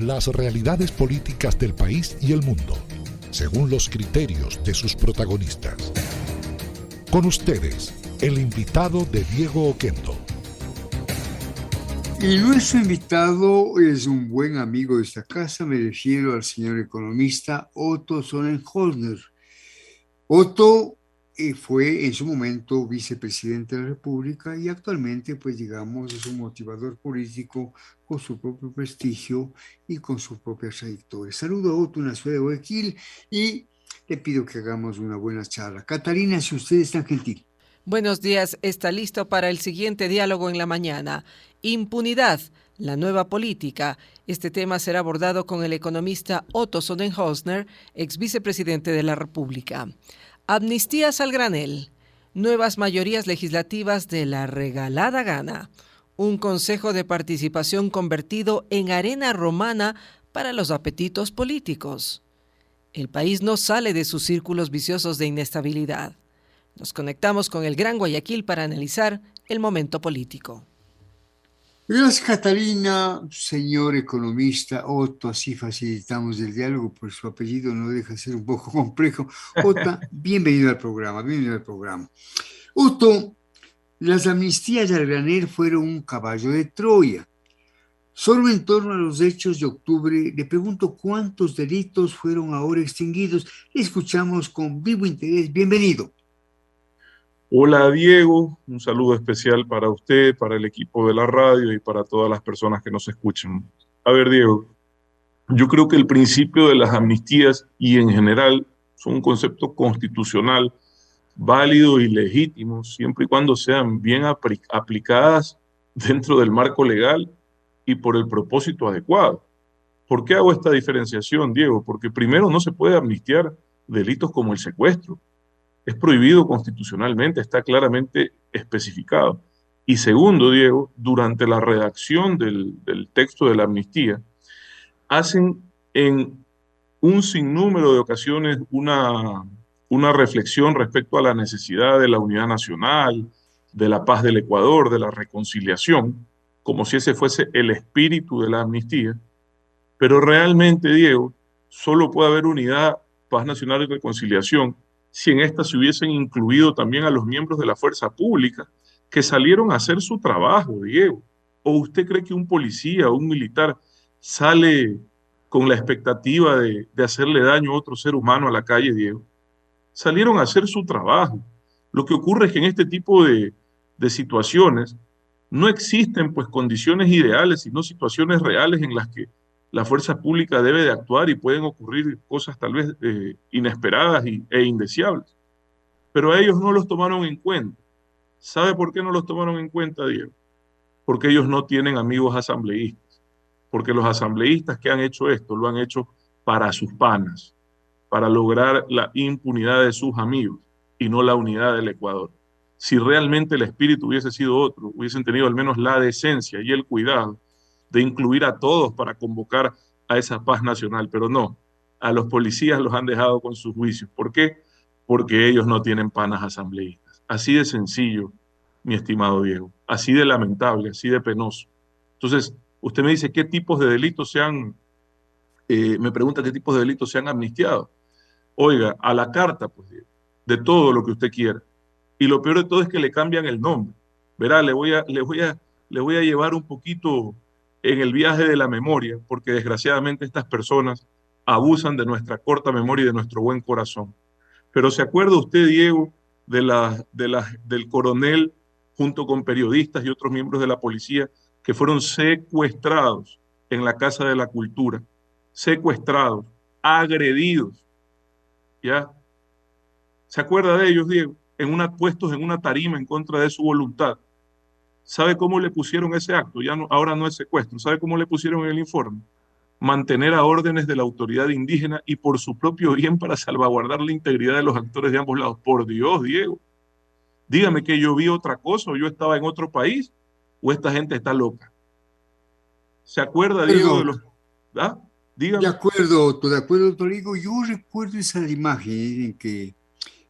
las realidades políticas del país y el mundo, según los criterios de sus protagonistas. Con ustedes, el invitado de Diego Oquendo. Y nuestro invitado es un buen amigo de esta casa, me refiero al señor economista Otto Sonnenholzner. Otto fue en su momento vicepresidente de la República y actualmente, pues digamos, es un motivador político con su propio prestigio y con su propia trayectoria. Saludo a Otto en la ciudad de Guayaquil y le pido que hagamos una buena charla. Catalina, si usted es tan gentil. Buenos días, está listo para el siguiente diálogo en la mañana. Impunidad, la nueva política. Este tema será abordado con el economista Otto Sonnenholzner, ex vicepresidente de la República. Amnistías al granel. Nuevas mayorías legislativas de la regalada gana. Un consejo de participación convertido en arena romana para los apetitos políticos. El país no sale de sus círculos viciosos de inestabilidad. Nos conectamos con el Gran Guayaquil para analizar el momento político. Gracias, Catalina, señor economista Otto, así facilitamos el diálogo, pues su apellido no deja de ser un poco complejo. Otto, bienvenido al programa, bienvenido al programa. Otto, las amnistías al granel fueron un caballo de Troya. Solo en torno a los hechos de octubre, le pregunto cuántos delitos fueron ahora extinguidos. Le escuchamos con vivo interés. Bienvenido. Hola Diego, un saludo especial para usted, para el equipo de la radio y para todas las personas que nos escuchan. A ver Diego, yo creo que el principio de las amnistías y en general son un concepto constitucional válido y legítimo siempre y cuando sean bien aplicadas dentro del marco legal y por el propósito adecuado. ¿Por qué hago esta diferenciación, Diego? Porque primero no se puede amnistiar delitos como el secuestro. Es prohibido constitucionalmente, está claramente especificado. Y segundo, Diego, durante la redacción del texto de la amnistía, hacen en un sinnúmero de ocasiones una reflexión respecto a la necesidad de la unidad nacional, de la paz del Ecuador, de la reconciliación, como si ese fuese el espíritu de la amnistía. Pero realmente, Diego, solo puede haber unidad, paz nacional y reconciliación si en esta se hubiesen incluido también a los miembros de la fuerza pública que salieron a hacer su trabajo, Diego. ¿O usted cree que un policía o un militar sale con la expectativa de hacerle daño a otro ser humano a la calle, Diego? Salieron a hacer su trabajo. Lo que ocurre es que en este tipo de situaciones no existen pues condiciones ideales, sino situaciones reales en las que la fuerza pública debe de actuar y pueden ocurrir cosas tal vez inesperadas e indeseables. Pero a ellos no los tomaron en cuenta. ¿Sabe por qué no los tomaron en cuenta, Diego? Porque ellos no tienen amigos asambleístas. Porque los asambleístas que han hecho esto lo han hecho para sus panas, para lograr la impunidad de sus amigos y no la unidad del Ecuador. Si realmente el espíritu hubiese sido otro, hubiesen tenido al menos la decencia y el cuidado de incluir a todos para convocar a esa paz nacional, pero no, a los policías los han dejado con sus juicios. ¿Por qué? Porque ellos no tienen panas asambleístas. Así de sencillo, mi estimado Diego, así de lamentable, así de penoso. Entonces, usted me dice qué tipos de delitos me pregunta qué tipos de delitos se han amnistiado. Oiga, a la carta, pues, de todo lo que usted quiera. Y lo peor de todo es que le cambian el nombre. Verá, le voy a llevar un poquito en el viaje de la memoria, porque desgraciadamente estas personas abusan de nuestra corta memoria y de nuestro buen corazón. Pero ¿se acuerda usted, Diego, del coronel junto con periodistas y otros miembros de la policía que fueron secuestrados en la Casa de la Cultura? Secuestrados, agredidos, ¿ya? ¿Se acuerda de ellos, Diego? Puestos en una tarima en contra de su voluntad. ¿Sabe cómo le pusieron ese acto? Ya no, ahora no es secuestro. ¿Sabe cómo le pusieron en el informe? Mantener a órdenes de la autoridad indígena y por su propio bien para salvaguardar la integridad de los actores de ambos lados. Por Dios, Diego. Dígame que yo vi otra cosa o yo estaba en otro país o esta gente está loca. ¿Se acuerda, Diego, de Perdón. los... ¿Ah? De Dígame. acuerdo, de acuerdo, Torigo. Yo recuerdo esa imagen en que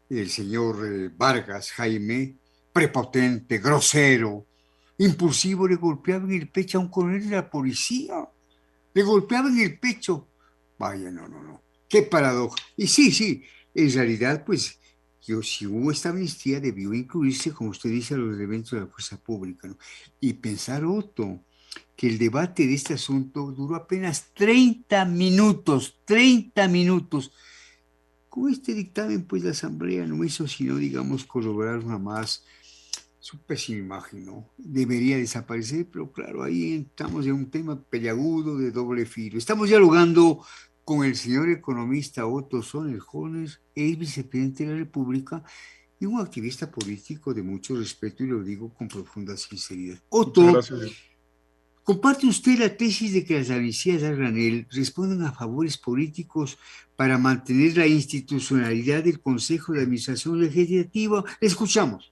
el señor Vargas, Jaime, prepotente, grosero, impulsivo, le golpeaba en el pecho a un coronel de la policía. Le golpeaban el pecho. Vaya, no, no, no. Qué paradoja. Y sí, sí, en realidad, pues, si hubo esta amnistía, debió incluirse, como usted dice, a los elementos de la fuerza pública, ¿no? Y pensar, Otto, que el debate de este asunto duró apenas 30 minutos, 30 minutos. Con este dictamen, pues la Asamblea no hizo sino, digamos, corroborar una más su pésima imagen, ¿no? Debería desaparecer, pero claro, ahí estamos en un tema peliagudo de doble filo. Estamos dialogando con el señor economista Otto Sonnenhorner, ex vicepresidente de la República y un activista político de mucho respeto, y lo digo con profunda sinceridad. Muchas Otto, gracias. ¿comparte usted la tesis de que las amnistías a granel responden a favores políticos para mantener la institucionalidad del Consejo de Administración Legislativa? Le escuchamos.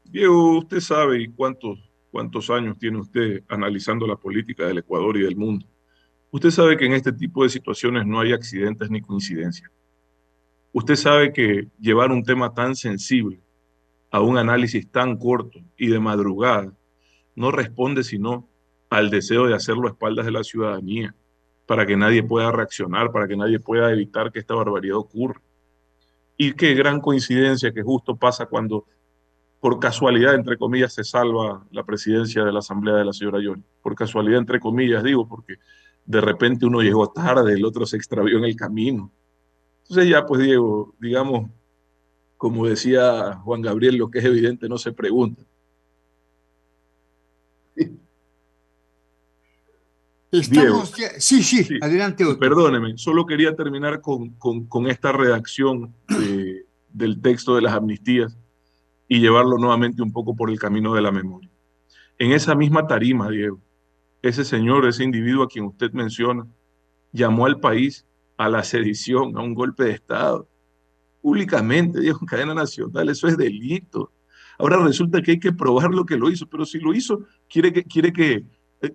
Diego, usted sabe y cuántos años tiene usted analizando la política del Ecuador y del mundo. Usted sabe que en este tipo de situaciones no hay accidentes ni coincidencias. Usted sabe que llevar un tema tan sensible a un análisis tan corto y de madrugada no responde sino al deseo de hacerlo a espaldas de la ciudadanía, para que nadie pueda reaccionar, para que nadie pueda evitar que esta barbaridad ocurra. Y qué gran coincidencia que justo pasa cuando, por casualidad, entre comillas, se salva la presidencia de la Asamblea de la señora Yori. Por casualidad, entre comillas, digo, porque de repente uno llegó tarde, el otro se extravió en el camino. Entonces ya, pues Diego, digamos, como decía Juan Gabriel, lo que es evidente no se pregunta. Diego, Estamos ya. Sí, sí, sí, adelante, y Otto. perdóneme, solo quería terminar con esta redacción del texto de las amnistías y llevarlo nuevamente un poco por el camino de la memoria. En esa misma tarima, Diego, ese señor, ese individuo a quien usted menciona, llamó al país a la sedición, a un golpe de Estado, públicamente, Diego, en cadena nacional, eso es delito. Ahora resulta que hay que probar lo que lo hizo, pero si lo hizo,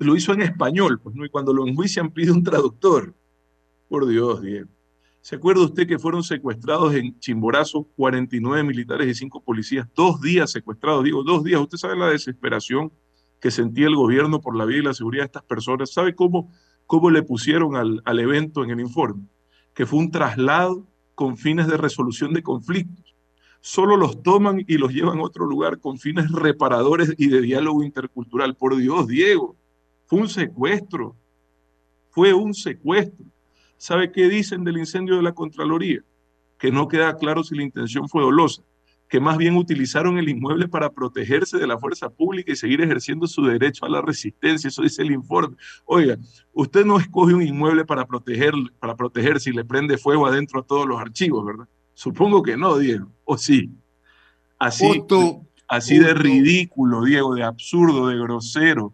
lo hizo en español, pues no, y cuando lo enjuician pide un traductor. Por Dios, Diego. ¿Se acuerda usted que fueron secuestrados en Chimborazo 49 militares y 5 policías? 2 días secuestrados, digo, 2 días. Usted sabe la desesperación que sentía el gobierno por la vida y la seguridad de estas personas. ¿Sabe cómo le pusieron al evento en el informe? Que fue un traslado con fines de resolución de conflictos. Solo los toman y los llevan a otro lugar con fines reparadores y de diálogo intercultural. Por Dios, Diego, fue un secuestro. Fue un secuestro. ¿Sabe qué dicen del incendio de la Contraloría? Que no queda claro si la intención fue dolosa, que más bien utilizaron el inmueble para protegerse de la fuerza pública y seguir ejerciendo su derecho a la resistencia. Eso dice el informe. Oiga, usted no escoge un inmueble para protegerse y le prende fuego adentro a todos los archivos, ¿verdad? Supongo que no, Diego. ¿O sí? Así, Otto, así de Otto, ridículo, Diego, de absurdo, de grosero,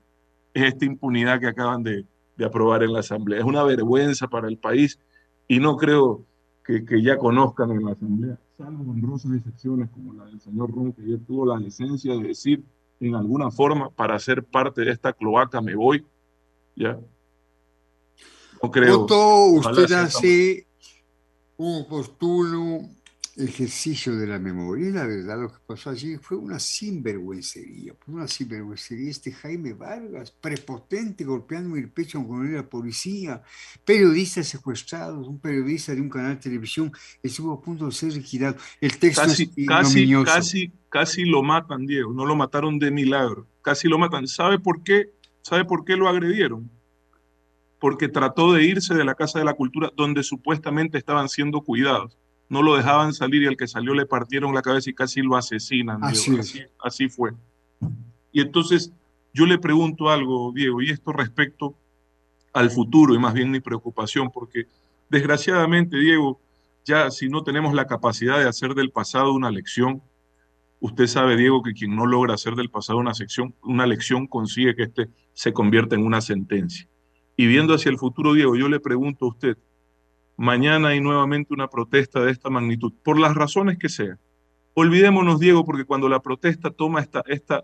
es esta impunidad que acaban de aprobar en la Asamblea. Es una vergüenza para el país y no creo que ya conozcan en la Asamblea, salvo honrosas excepciones como la del señor Ron, que ya tuvo la decencia de decir en alguna forma, para ser parte de esta cloaca me voy, ¿ya? No creo, Otto, ojalá usted sea tan... hace un oportuno ejercicio de la memoria. Y la verdad, lo que pasó allí fue una sinvergüencería, fue una sinvergüencería. Este Jaime Vargas, prepotente, golpeando el pecho con la policía, periodistas secuestrados, un periodista de un canal de televisión estuvo a punto de ser liquidado. El texto es ignominioso. Casi lo matan, Diego, no lo mataron de milagro, casi lo matan. ¿Sabe por qué? ¿Sabe por qué lo agredieron? Porque trató de irse de la Casa de la Cultura donde supuestamente estaban siendo cuidados. No lo dejaban salir y al que salió le partieron la cabeza y casi lo asesinan, Diego. Así Así, es. así fue. Y entonces yo le pregunto algo, Diego, y esto respecto al futuro y más bien mi preocupación, porque desgraciadamente, Diego, ya si no tenemos la capacidad de hacer del pasado una lección, usted sabe, Diego, que quien no logra hacer del pasado una lección consigue que este se convierta en una sentencia. Y viendo hacia el futuro, Diego, yo le pregunto a usted, mañana hay nuevamente una protesta de esta magnitud, por las razones que sean. Olvidémonos, Diego, porque cuando la protesta toma esta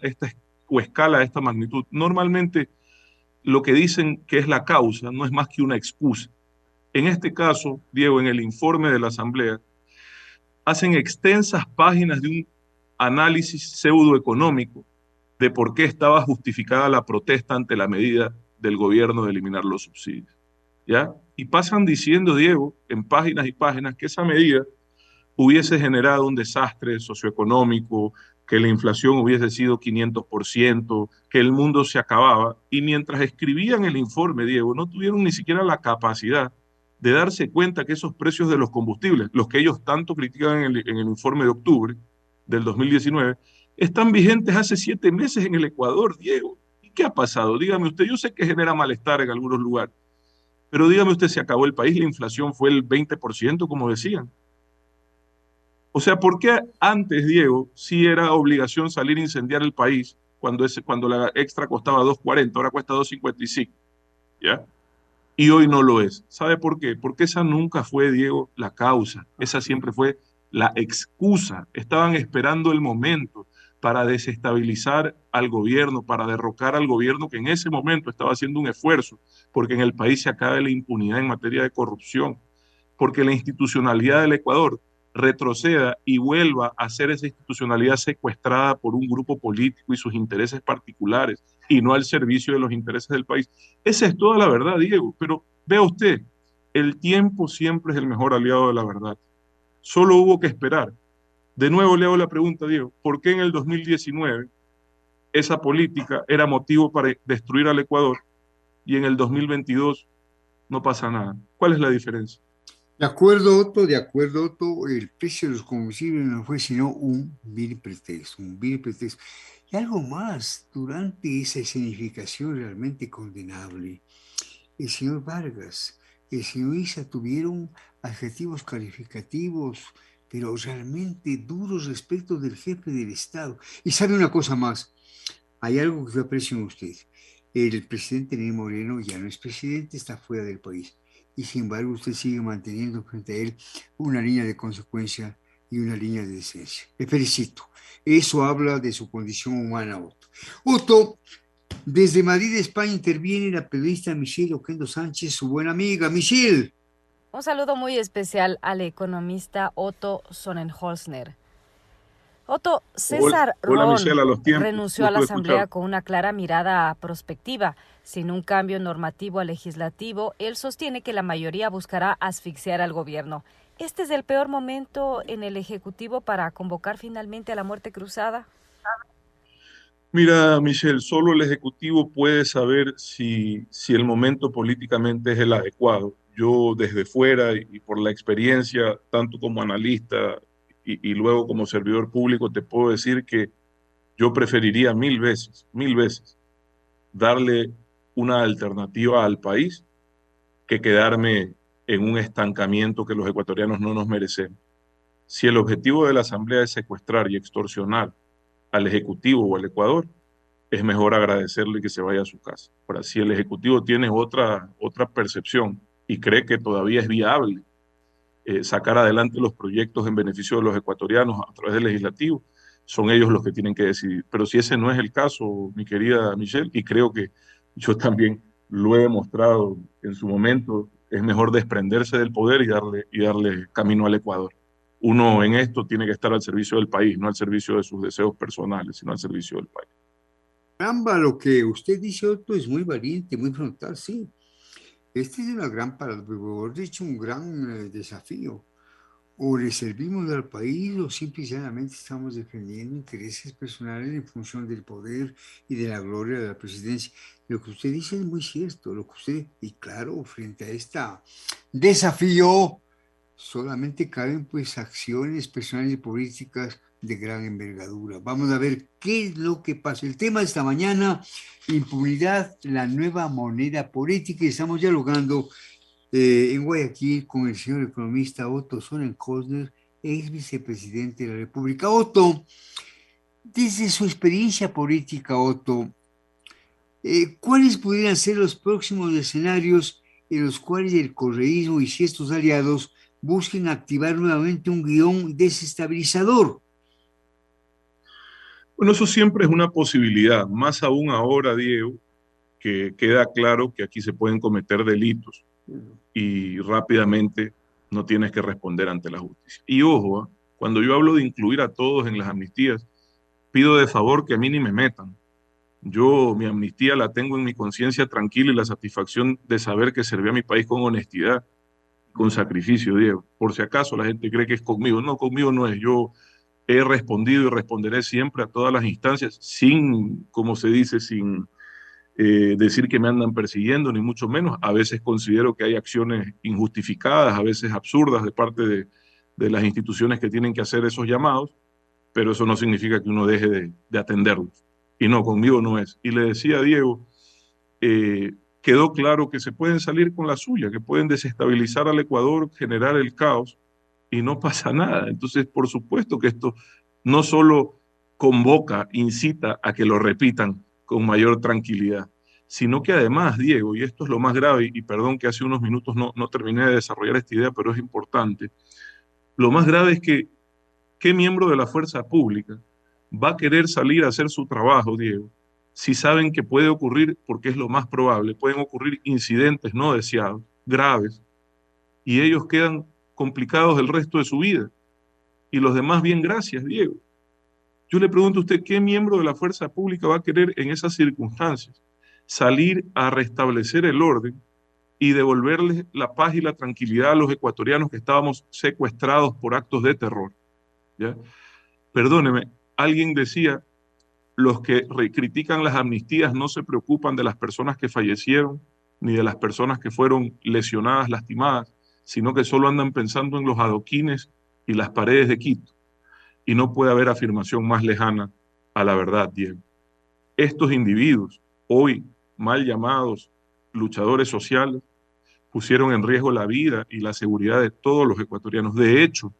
o escala de esta magnitud, normalmente lo que dicen que es la causa no es más que una excusa. En este caso, Diego, en el informe de la Asamblea, hacen extensas páginas de un análisis pseudoeconómico de por qué estaba justificada la protesta ante la medida del gobierno de eliminar los subsidios. ¿ya? Y pasan diciendo, Diego, en páginas y páginas, que esa medida hubiese generado un desastre socioeconómico, que la inflación hubiese sido 500%, que el mundo se acababa. Y mientras escribían el informe, Diego, no tuvieron ni siquiera la capacidad de darse cuenta que esos precios de los combustibles, los que ellos tanto critican en el informe de octubre del 2019, están vigentes hace 7 meses en el Ecuador, Diego. ¿Y qué ha pasado? Dígame usted, yo sé que genera malestar en algunos lugares, pero dígame usted, se acabó el país, la inflación fue el 20%, como decían. O sea, ¿por qué antes, Diego, sí era obligación salir a incendiar el país cuando la extra costaba 2.40, ahora cuesta 2.55, ¿ya? Y hoy no lo es. ¿Sabe por qué? Porque esa nunca fue, Diego, la causa. Esa siempre fue la excusa. Estaban esperando el momento para desestabilizar al gobierno, para derrocar al gobierno que en ese momento estaba haciendo un esfuerzo, porque en el país se acabe la impunidad en materia de corrupción, porque la institucionalidad del Ecuador retroceda y vuelva a ser esa institucionalidad secuestrada por un grupo político y sus intereses particulares y no al servicio de los intereses del país. Esa es toda la verdad, Diego, pero vea usted, el tiempo siempre es el mejor aliado de la verdad. Solo hubo que esperar. De nuevo le hago la pregunta, Diego, ¿por qué en el 2019 esa política era motivo para destruir al Ecuador y en el 2022 no pasa nada? ¿Cuál es la diferencia? De acuerdo, Otto, el precio de los combustibles no fue sino un vil pretexto, un vil pretexto. Y algo más, durante esa escenificación realmente condenable, el señor Vargas, el señor Issa tuvieron adjetivos calificativos, pero realmente duros respecto del jefe del Estado. Y sabe una cosa más, hay algo que yo aprecio en usted. El presidente Lenín Moreno ya no es presidente, está fuera del país. Y sin embargo, usted sigue manteniendo frente a él una línea de consecuencia y una línea de decencia. Le felicito. Eso habla de su condición humana, Otto. Otto, desde Madrid, España, interviene la periodista Michelle Oquendo Sánchez, su buena amiga. Michelle. Un saludo muy especial al economista Otto Sonnenholzner. Otto, Hola, César hola Ron Michelle, a los tiempos, renunció a la gusto de Asamblea escuchar. con una clara mirada prospectiva. Sin un cambio normativo al legislativo, él sostiene que la mayoría buscará asfixiar al gobierno. ¿Este es el peor momento en el Ejecutivo para convocar finalmente a la muerte cruzada? Mira, Michelle, solo el Ejecutivo puede saber si el momento políticamente es el adecuado. Yo desde fuera y por la experiencia, tanto como analista y luego como servidor público, te puedo decir que yo preferiría mil veces, darle una alternativa al país que quedarme en un estancamiento que los ecuatorianos no nos merecemos. Si el objetivo de la Asamblea es secuestrar y extorsionar al Ejecutivo o al Ecuador, es mejor agradecerle que se vaya a su casa. Ahora, si el Ejecutivo tiene otra percepción y cree que todavía es viable sacar adelante los proyectos en beneficio de los ecuatorianos a través del legislativo, son ellos los que tienen que decidir. Pero si ese no es el caso, mi querida Michelle, y creo que yo también lo he demostrado en su momento, es mejor desprenderse del poder y darle camino al Ecuador. Uno en esto tiene que estar al servicio del país, no al servicio de sus deseos personales, sino al servicio del país. Caramba, lo que usted dice, Otto, es muy valiente, muy frontal, sí. Este es una gran, para mejor dicho, un gran desafío. O le servimos al país o simple y llanamente estamos defendiendo intereses personales en función del poder y de la gloria de la presidencia. Lo que usted dice es muy cierto, lo que usted, y claro, frente a este desafío, solamente caben pues acciones personales y políticas de gran envergadura. Vamos a ver qué es lo que pasa. El tema de esta mañana, impunidad, la nueva moneda política, y estamos dialogando en Guayaquil con el señor economista Otto Sonnenholzner, ex vicepresidente de la República. Otto, desde su experiencia política, Otto, ¿cuáles podrían ser los próximos escenarios en los cuales el correísmo y estos aliados busquen activar nuevamente un guión desestabilizador? Bueno, eso siempre es una posibilidad, más aún ahora, Diego, que queda claro que aquí se pueden cometer delitos y rápidamente no tienes que responder ante la justicia. Y ojo, cuando yo hablo de incluir a todos en las amnistías, pido de favor que a mí ni me metan, Yo mi amnistía la tengo en mi conciencia tranquila y la satisfacción de saber que serví a mi país con honestidad, con sacrificio, Diego. Por si acaso la gente cree que es conmigo. No, conmigo no es. Yo he respondido y responderé siempre a todas las instancias sin, como se dice, sin decir que me andan persiguiendo, ni mucho menos. A veces considero que hay acciones injustificadas, a veces absurdas de parte de las instituciones que tienen que hacer esos llamados, pero eso no significa que uno deje de atenderlos. Y no, conmigo no es. Y le decía a Diego, quedó claro que se pueden salir con la suya, que pueden desestabilizar al Ecuador, generar el caos, y no pasa nada. Entonces, por supuesto que esto no solo convoca, incita a que lo repitan con mayor tranquilidad, sino que además, Diego, y esto es lo más grave, y perdón que hace unos minutos no terminé de desarrollar esta idea, pero es importante, lo más grave es que ¿qué miembro de la fuerza pública va a querer salir a hacer su trabajo, Diego, si saben que puede ocurrir, porque es lo más probable, pueden ocurrir incidentes no deseados, graves, y ellos quedan complicados el resto de su vida? Y los demás, bien, gracias, Diego. Yo le pregunto a usted, ¿qué miembro de la fuerza pública va a querer en esas circunstancias salir a restablecer el orden y devolverles la paz y la tranquilidad a los ecuatorianos que estábamos secuestrados por actos de terror? ¿Ya? Perdóneme, alguien decía, los que critican las amnistías no se preocupan de las personas que fallecieron, ni de las personas que fueron lesionadas, lastimadas, sino que solo andan pensando en los adoquines y las paredes de Quito. Y no puede haber afirmación más lejana a la verdad, Diego. Estos individuos, hoy mal llamados luchadores sociales, pusieron en riesgo la vida y la seguridad de todos los ecuatorianos. De hecho,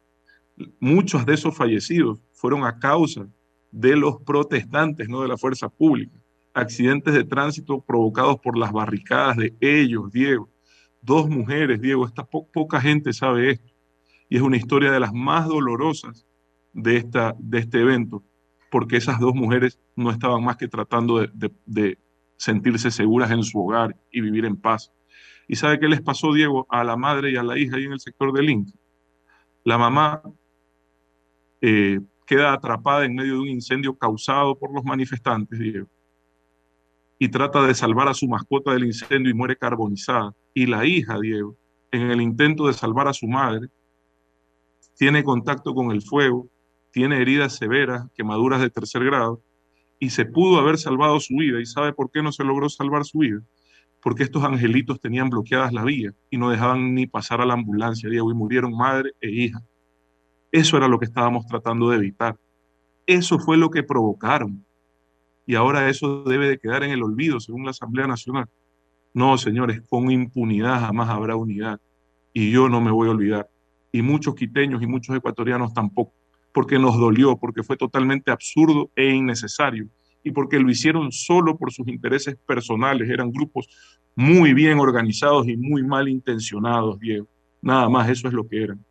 muchos de esos fallecidos fueron a causa de los protestantes, no de la fuerza pública. Accidentes de tránsito provocados por las barricadas de ellos, Diego. 2 mujeres, Diego, poca gente sabe esto. Y es una historia de las más dolorosas de este evento, porque esas 2 mujeres no estaban más que tratando de sentirse seguras en su hogar y vivir en paz. ¿Y sabe qué les pasó, Diego, a la madre y a la hija ahí en el sector del Inca? La mamá queda atrapada en medio de un incendio causado por los manifestantes, Diego, y trata de salvar a su mascota del incendio y muere carbonizada. Y la hija, Diego, en el intento de salvar a su madre, tiene contacto con el fuego, tiene heridas severas, quemaduras de 3er grado, y se pudo haber salvado su vida. ¿Y sabe por qué no se logró salvar su vida? Porque estos angelitos tenían bloqueadas la vía y no dejaban ni pasar a la ambulancia, Diego, y murieron madre e hija. Eso era lo que estábamos tratando de evitar. Eso fue lo que provocaron. Y ahora eso debe de quedar en el olvido, según la Asamblea Nacional. No, señores, con impunidad jamás habrá unidad. Y yo no me voy a olvidar. Y muchos quiteños y muchos ecuatorianos tampoco. Porque nos dolió, porque fue totalmente absurdo e innecesario. Y porque lo hicieron solo por sus intereses personales. Eran grupos muy bien organizados y muy mal intencionados, Diego. Nada más, eso es lo que eran.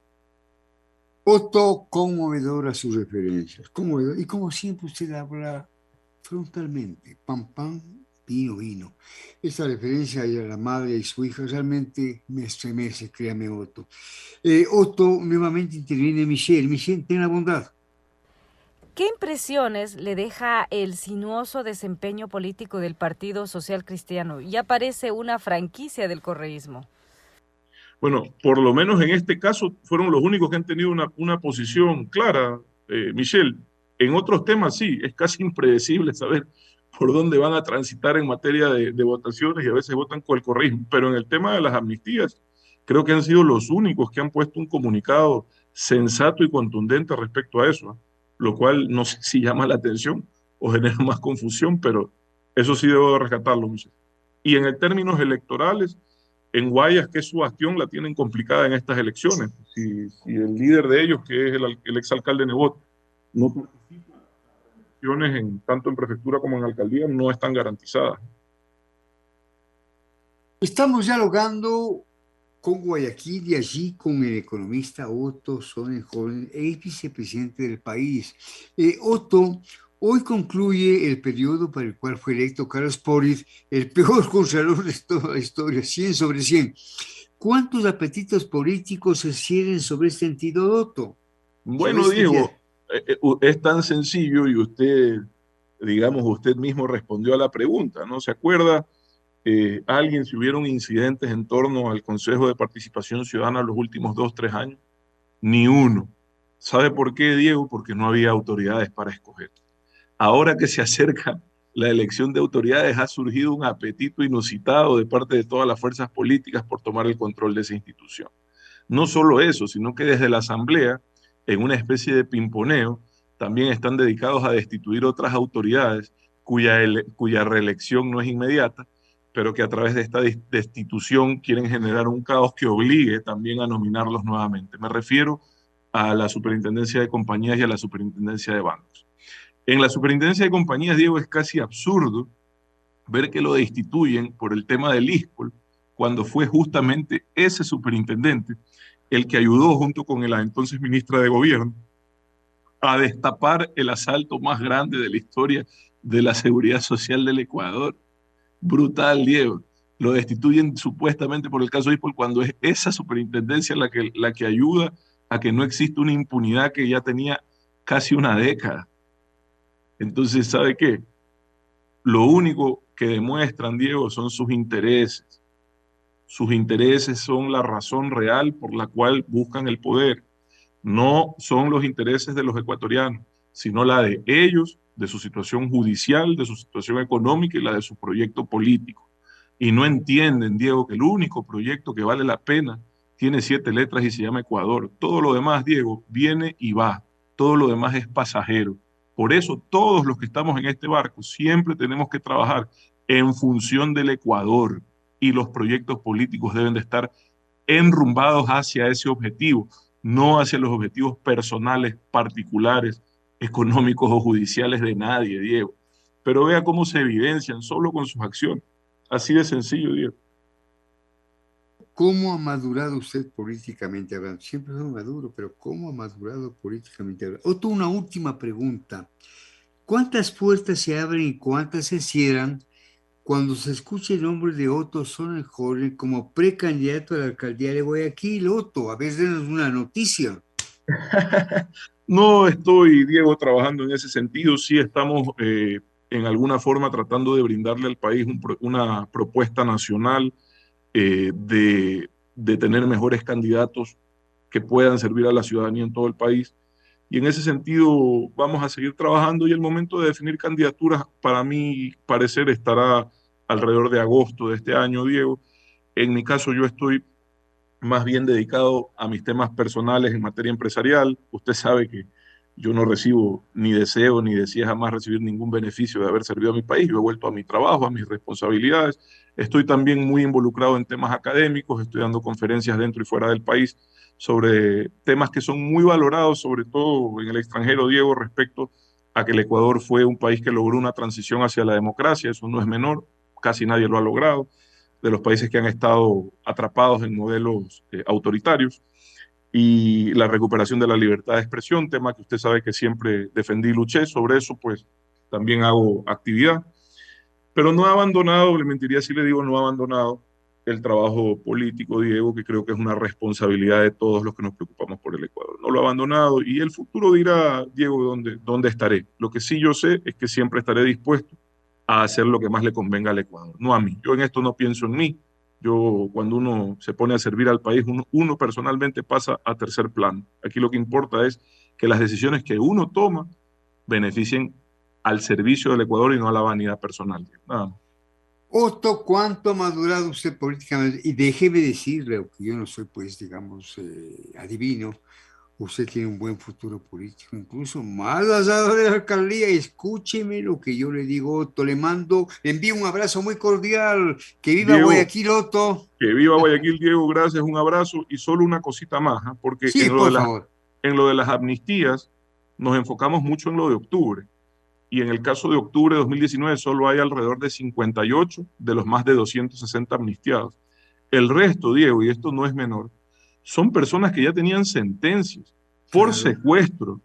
Otto, conmovedora sus referencias, conmovedor. Y como siempre usted habla frontalmente, pam, pam, vino, vino. Esta referencia a la madre y su hija realmente me estremece, créame, Otto. Otto, nuevamente interviene Michelle. Michelle, ten la bondad. ¿Qué impresiones le deja el sinuoso desempeño político del Partido Social Cristiano? Ya parece una franquicia del correísmo. Bueno, por lo menos en este caso fueron los únicos que han tenido una posición clara, Michelle. En otros temas sí, es casi impredecible saber por dónde van a transitar en materia de votaciones y a veces votan con el correísmo. Pero en el tema de las amnistías, creo que han sido los únicos que han puesto un comunicado sensato y contundente respecto a eso, ¿eh? Lo cual no sé si llama la atención o genera más confusión, pero eso sí debo de rescatarlo, Michelle. Y en términos electorales, en Guayas, que es su bastión, la tienen complicada en estas elecciones. Si el líder de ellos, que es el exalcalde Nebot, no participa, las elecciones tanto en prefectura como en alcaldía no están garantizadas. Estamos dialogando con Guayaquil y allí con el economista Otto Sonnenholm, ex vicepresidente del país. Otto, hoy concluye el periodo para el cual fue electo Carlos Porrit, el peor contralor de toda la historia, 100 sobre 100. ¿Cuántos apetitos políticos se cierren sobre este antídoto? Bueno, Diego, es tan sencillo y usted digamos, usted mismo respondió a la pregunta, ¿no? ¿Se acuerda alguien si hubieron incidentes en torno al Consejo de Participación Ciudadana los últimos 2, 3 años? Ni uno. ¿Sabe por qué, Diego? Porque no había autoridades para escoger. Ahora que se acerca la elección de autoridades, ha surgido un apetito inusitado de parte de todas las fuerzas políticas por tomar el control de esa institución. No solo eso, sino que desde la Asamblea, en una especie de pimponeo, también están dedicados a destituir otras autoridades cuya reelección no es inmediata, pero que a través de esta destitución quieren generar un caos que obligue también a nominarlos nuevamente. Me refiero a la Superintendencia de Compañías y a la Superintendencia de Bancos. En la Superintendencia de Compañías, Diego, es casi absurdo ver que lo destituyen por el tema del ISPOL, cuando fue justamente ese superintendente el que ayudó junto con la entonces ministra de Gobierno a destapar el asalto más grande de la historia de la seguridad social del Ecuador. Brutal, Diego. Lo destituyen supuestamente por el caso ISPOL cuando es esa superintendencia la que ayuda a que no exista una impunidad que ya tenía casi una década. Entonces, ¿sabe qué? Lo único que demuestran, Diego, son sus intereses. Sus intereses son la razón real por la cual buscan el poder. No son los intereses de los ecuatorianos, sino la de ellos, de su situación judicial, de su situación económica y la de su proyecto político. Y no entienden, Diego, que el único proyecto que vale la pena tiene 7 letras y se llama Ecuador. Todo lo demás, Diego, viene y va. Todo lo demás es pasajero. Por eso todos los que estamos en este barco siempre tenemos que trabajar en función del Ecuador, y los proyectos políticos deben de estar enrumbados hacia ese objetivo, no hacia los objetivos personales, particulares, económicos o judiciales de nadie, Diego. Pero vea cómo se evidencian solo con sus acciones. Así de sencillo, Diego. ¿Cómo ha madurado usted políticamente hablando? Siempre fue maduro, pero ¿cómo ha madurado políticamente hablando? Otro, una última pregunta. ¿Cuántas puertas se abren y cuántas se cierran cuando se escucha el nombre de Otto Sonnenhofen como precandidato a la alcaldía de Guayaquil? Otto, a veces denos una noticia. No estoy, Diego, trabajando en ese sentido. Sí estamos en alguna forma tratando de brindarle al país una propuesta nacional de tener mejores candidatos que puedan servir a la ciudadanía en todo el país. Y en ese sentido vamos a seguir trabajando, y el momento de definir candidaturas, para mi parecer, estará alrededor de agosto de este año, Diego. En mi caso, yo estoy más bien dedicado a mis temas personales en materia empresarial. Usted sabe que yo no recibo, ni deseo, ni deseo jamás recibir ningún beneficio de haber servido a mi país. Yo he vuelto a mi trabajo, a mis responsabilidades. Estoy también muy involucrado en temas académicos, estoy dando conferencias dentro y fuera del país sobre temas que son muy valorados, sobre todo en el extranjero, Diego, respecto a que el Ecuador fue un país que logró una transición hacia la democracia. Eso no es menor, casi nadie lo ha logrado, de los países que han estado atrapados en modelos autoritarios, y la recuperación de la libertad de expresión, tema que usted sabe que siempre defendí y luché. Sobre eso pues también hago actividad, pero no he abandonado, le mentiría si le digo no he abandonado el trabajo político, Diego, que creo que es una responsabilidad de todos los que nos preocupamos por el Ecuador. No lo he abandonado, y el futuro dirá, Diego, dónde estaré. Lo que sí yo sé es que siempre estaré dispuesto a hacer lo que más le convenga al Ecuador, no a mí. Yo en esto no pienso en mí. Yo, cuando uno se pone a servir al país, uno personalmente pasa a tercer plano. Aquí lo que importa es que las decisiones que uno toma beneficien al servicio del Ecuador y no a la vanidad personal. Nada más. Otto, ¿cuánto ha madurado usted políticamente? Y déjeme decirle, aunque yo no soy, pues, digamos, adivino, usted tiene un buen futuro político, incluso más allá de la alcaldía. Escúcheme lo que yo le digo, Otto. Le envío un abrazo muy cordial. Que viva Diego, Guayaquil, Otto. que viva Guayaquil, Diego, gracias, un abrazo. Y solo una cosita más, ¿eh? Porque Sí, por favor. en lo de las amnistías nos enfocamos mucho en lo de octubre. Y en el caso de octubre de 2019 solo hay alrededor de 58 de los más de 260 amnistiados. El resto, Diego, y esto no es menor, son personas que ya tenían sentencias por Claro. secuestro,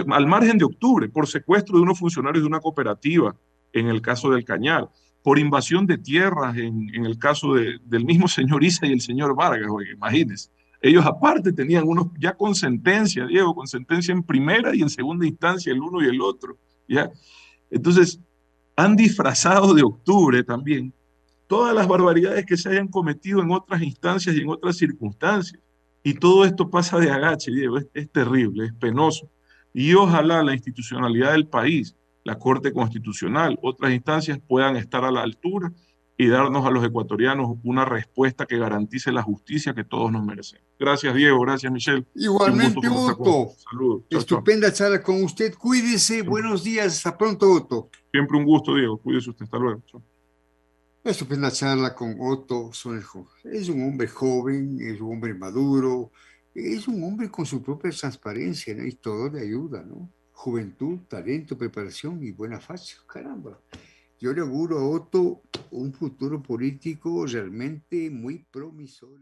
al margen de octubre, por secuestro de unos funcionarios de una cooperativa, en el caso del Cañar, por invasión de tierras, en el caso del mismo señor Isa y el señor Vargas, oye, imagínense. Ellos aparte tenían unos ya con sentencia, Diego, con sentencia en primera y en segunda instancia, el uno y el otro, ¿ya? Entonces, han disfrazado de octubre también todas las barbaridades que se hayan cometido en otras instancias y en otras circunstancias. Y todo esto pasa de agache, Diego, es terrible, es penoso. Y ojalá la institucionalidad del país, la Corte Constitucional, otras instancias puedan estar a la altura y darnos a los ecuatorianos una respuesta que garantice la justicia que todos nos merecemos. Gracias, Diego, gracias, Michelle, y un gusto Igualmente, conversar con usted. Otto. Saludos, chao, chao. Estupenda charla con usted. Cuídese. Buenos días. Hasta pronto, Otto. Siempre un gusto, Diego. Cuídese usted. Hasta luego. Chao. Estupenda charla con Otto Sonnejo. Es un hombre joven, es un hombre maduro, es un hombre con su propia transparencia, ¿no? Y todo le ayuda, ¿no? Juventud, talento, preparación y buena facha. Caramba. Yo le auguro a Otto un futuro político realmente muy promisorio.